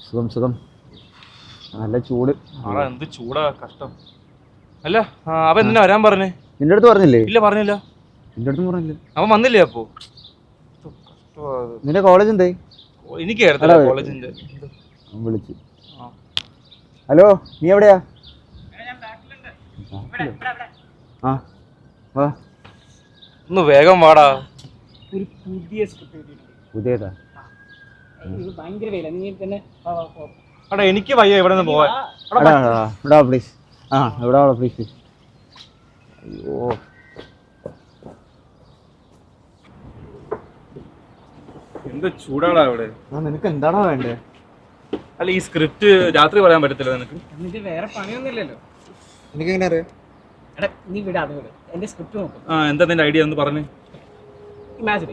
സുഖം സുഖം. നല്ല ചൂട്. എന്ത് ചൂടാ, കഷ്ടം. അല്ല അവൻ എന്തിനാ വരാൻ പറഞ്ഞേ? നിന്റെ അടുത്ത് പറഞ്ഞില്ലേ? ഇല്ല, പറഞ്ഞില്ല. നിന്റെ അടുത്ത് പറഞ്ഞില്ല. അവൻ വന്നില്ലേ അപ്പോ? നിന്റെ കോളേജ് എന്തായി? എനിക്ക് കോളേജിന്റെ വിളിച്ചു. ഹലോ, നീ എവിടെയാ? ആ വാ, ഒന്ന് വേഗം വാടാ. ഒരു പുതിയ സ്ക്രിപ്റ്റ്. പുതിയതാ? ഭയങ്കര വേല. നീ തന്നെ എടാ, എനിക്ക് വയ്യ ഇവിടെ നിന്ന് പോവാൻ. ഇവിടെ പ്ലീസ്. ഇവിടെ പ്ലീസ്. അയ്യോ, എന്ത് ചൂടാടാ ഇവിടെ. നിനക്ക് എന്താണോ വേണ്ടേ? അല്ല, ഈ സ്ക്രിപ്റ്റ് രാത്രി പറയാൻ പറ്റത്തില്ല നിനക്ക്? എന്നിട്ട് വേറെ പണിയൊന്നുമില്ലല്ലോ. എനിക്ക് എങ്ങനെ അറിയാം? എടാ, നീ വിടാ, അത് വിട്. എന്റെ സ്ക്രിപ്റ്റ് നോക്കും. എന്താ നിന്റെ ഐഡിയ എന്ന് പറഞ്ഞു? Imagine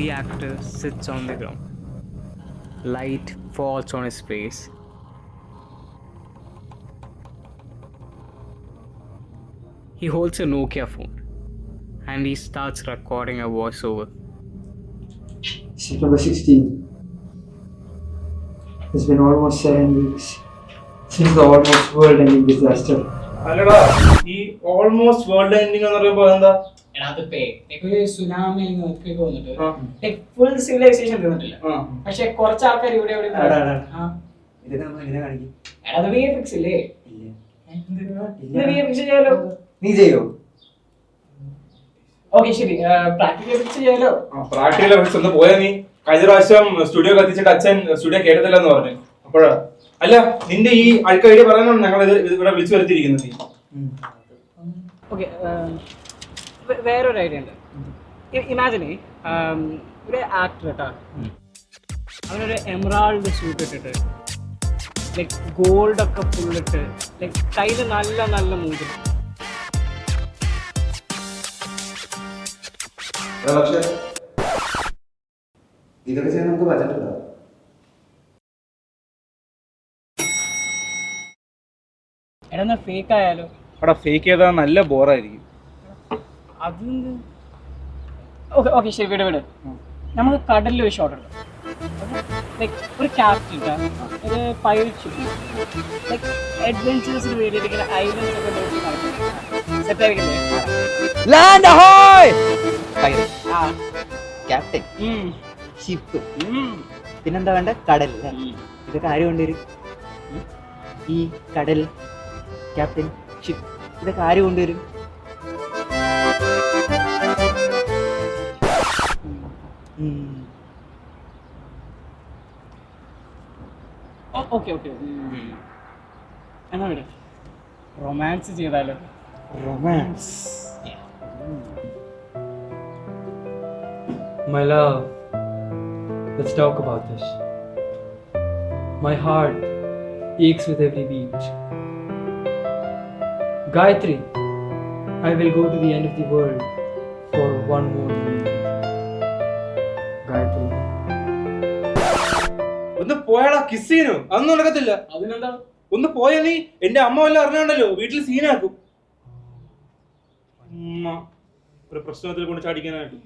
the actor sits on the ground. Light falls on his face. He holds a Nokia phone and he starts recording a voiceover. Sheet number 16. It's been almost 7 weeks since the almost world-ending disaster. അല്ലടാ, ഈ almost world ending എന്ന് പറയുമ്പോ എന്താ? ഒരു tsunami വന്നിട്ട് full civilisation തീർന്നിട്ടില്ല. പക്ഷെ കുറച്ച് ആൾക്കാർ ഇവിടെ നീ ചെയ്യോ? ഓക്കെ, ശരി. പ്രാക്ടിക്കൽ എഫക്ട്സ് ചെയ്യാലോ. പ്രാക്ടിക്കൽ എഫക്ട്സ് ഒന്ന് പോയാ നീ. കഴിഞ്ഞ പ്രാവശ്യം സ്റ്റുഡിയോ കത്തിച്ചിട്ട് അച്ഛൻ സ്റ്റുഡിയോ കേട്ടത്തില്ലെന്ന് പറഞ്ഞു. അപ്പോഴാ അല്ല, നിന്റെ ഈ അഴുക്ക ഐഡിയ പറയാനാണ് ഞങ്ങൾ ഇവിടെ വിളിച്ചു വരുത്തിയിരിക്കുന്നത്. ഓക്കെ, വേറൊരു ഐഡിയ ഉണ്ട്. ഇമാജിൻ ഒരു ആക്ടർ കേട്ടാ, അവനൊരു എമറാൾഡ് സൂട്ട് ഇട്ടിട്ട് ലൈക് ഗോൾഡ് ഒക്കെ ഫുള്ളിട്ട് ലൈക് കയ്യിൽ നല്ല നല്ല മോതിരം. ഇതൊക്കെ ചെയ്യാൻ നമുക്ക് ബജറ്റ് ഉണ്ടോ? എടാ, ഫേക്ക് ആയാലോ? അവിടെ ഫേക്ക് ചെയ്താൽ നല്ല ബോറായിരിക്കും. അത് ഓക്കെ ഓക്കെ, ശരി, വിട് വിട്. നമുക്ക് കടലിൽ ഒരു ഷോട്ട് ഉണ്ട്. ലൈക് ഒരു ക്യാപ്റ്റൻ ഒരു പൈലറ്റ് ഷിപ്പ് ലൈക് അഡ്വെഞ്ചേഴ്സിന് വേണ്ടിയിട്ട് ഐലൻഡ്സ് ഒക്കെ നടക്കുന്നത് സെറ്റ് ആയിരിക്കില്ലേ? Land ahoy! ക്യാപ്റ്റൻ, ഷിപ്പ്, പിന്നെന്താ വേണ്ട? കടൽ. ഇതൊക്കെ ആര് കൊണ്ടുവരും? ഈ കടൽ, ക്യാപ്റ്റൻ, ഷിപ്പ്, ഇതൊക്കെ ആര് കൊണ്ടുവരും? ഓക്കെ ഓക്കെ, എന്നാ വിട്, റൊമാൻസ് ചെയ്താലോ? Romance. My love, let's talk about this. My heart aches with every beat. Gayatri, I will go to the end of the world for one more moment. Gayatri. ഒന്ന് പോയാടാ, kiss സീനോ അതൊന്നും നടക്കത്തില്ല. അതിനെന്താ? ഒന്ന് പോയാ നീ. എന്റെ അമ്മ വല്ല അറിഞ്ഞോണ്ടല്ലോ വീട്ടിൽ സീനാക്കും. അമ്മ ഒരു പ്രശ്നത്തിൽ കൊണ്ട് ചാടിക്കാനായിട്ട്.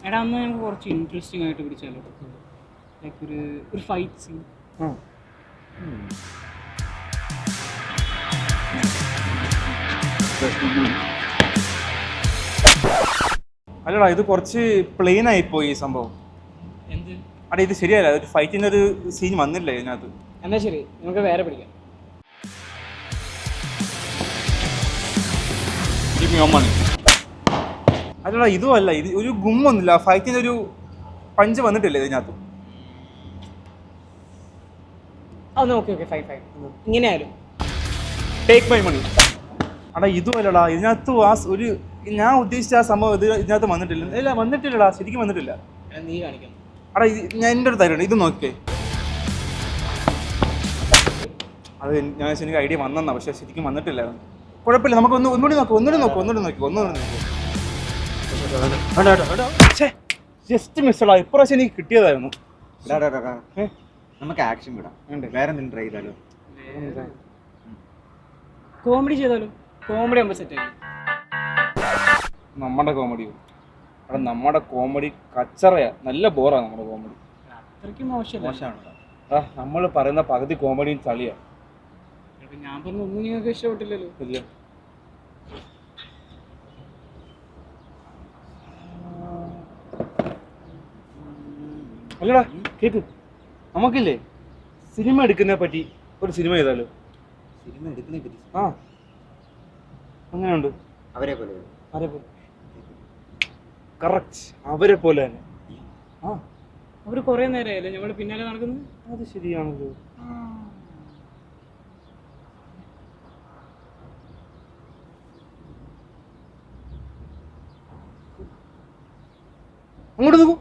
എടാ, അന്ന് നമുക്ക് കുറച്ച് ഇൻട്രസ്റ്റിംഗ് ആയിട്ട് പിടിച്ചാലോ? ലൈക്ക് ഒരു ഫൈറ്റ് സീൻ. അല്ലടാ, ഇത് കുറച്ച് പ്ലെയിൻ ആയിപ്പോയി ഈ സംഭവം. എന്ത്? അടാ, ഇത് ശരിയല്ല. ഒരു ഫൈറ്റിന്റെ ഒരു സീൻ വന്നില്ല ഇതിനകത്ത്. എന്നാ ശരി, നമുക്ക് വേറെ പിടിക്കാം. Give me your money. അല്ലടാ ഇതും അല്ല, ഇത് ഒരു ഗുമ്മൊന്നുമില്ല, ഫൈറ്റിന് ഒരു പഞ്ച് വന്നിട്ടില്ല ഇതിനകത്ത്. ഓക്കെ ഫൈൻ ഇങ്ങനെയായാലും ടേക്ക് മൈ മണി. അടാ ഇതും അല്ലടാ, ഇതിനകത്ത് ഒരു ഞാൻ ഉദ്ദേശിച്ച ആ സംഭവം ഇതിനകത്ത് വന്നിട്ടില്ല. ഇല്ല വന്നിട്ടില്ലടാ, ശരിക്കും വന്നിട്ടില്ല. നീ കാണിക്കണം. അടാ ഞാൻ എൻ്റെ അടുത്ത് തരുന്നുണ്ട്, ഇത് നോക്കിയേ. അത് ഞാൻ എനിക്ക് ഐഡിയ വന്നെന്നാ, പക്ഷെ ശരിക്കും വന്നിട്ടില്ലായിരുന്നു. കുഴപ്പമില്ല, നമുക്ക് ഒന്നുകൂടി നോക്കും. ജസ്റ്റ് മിസ്സടാ, ഇപ്രാവശ്യം എനിക്ക് കിട്ടിയതായിരുന്നു. നമുക്ക് ആക്ഷൻ വിടാം, വേറെ എന്തെങ്കിലും ട്രൈ ചെയ്താലോ? കോമഡി ചെയ്താലോ? കോമഡി ആകുമ്പോൾ സെറ്റ് ആയി. നമ്മുടെ കോമഡി കച്ചറയാ, നല്ല ബോറാ നമ്മുടെ കോമഡി. അത്രയ്ക്ക് മോശമല്ല. മോശമാണ്. നമ്മൾ പറയുന്ന പകുതി കോമഡിയും ചളിയാ. ഞാൻ പറഞ്ഞ ഒന്നും നിങ്ങൾക്ക് ഇഷ്ടപ്പെട്ടില്ലല്ലോ. ഇല്ല. അല്ലടാ കേക്ക്, നമുക്കില്ലേ സിനിമ എടുക്കുന്നതിനെ പറ്റി ഒരു സിനിമ ചെയ്താലോ? സിനിമ എടുക്കുന്നതിനെ പറ്റി? ആ അങ്ങനെയുണ്ട്. അവരെ പോലെ കറക്റ്റ്, അവരെ പോലെ തന്നെ. ആ അവർ കുറെ നേരമായല്ലേ ഞങ്ങൾ പിന്നാലെ നടക്കുന്നത്. അത് ശരിയാണല്ലോ. അങ്ങോട്ട് നോക്കൂ.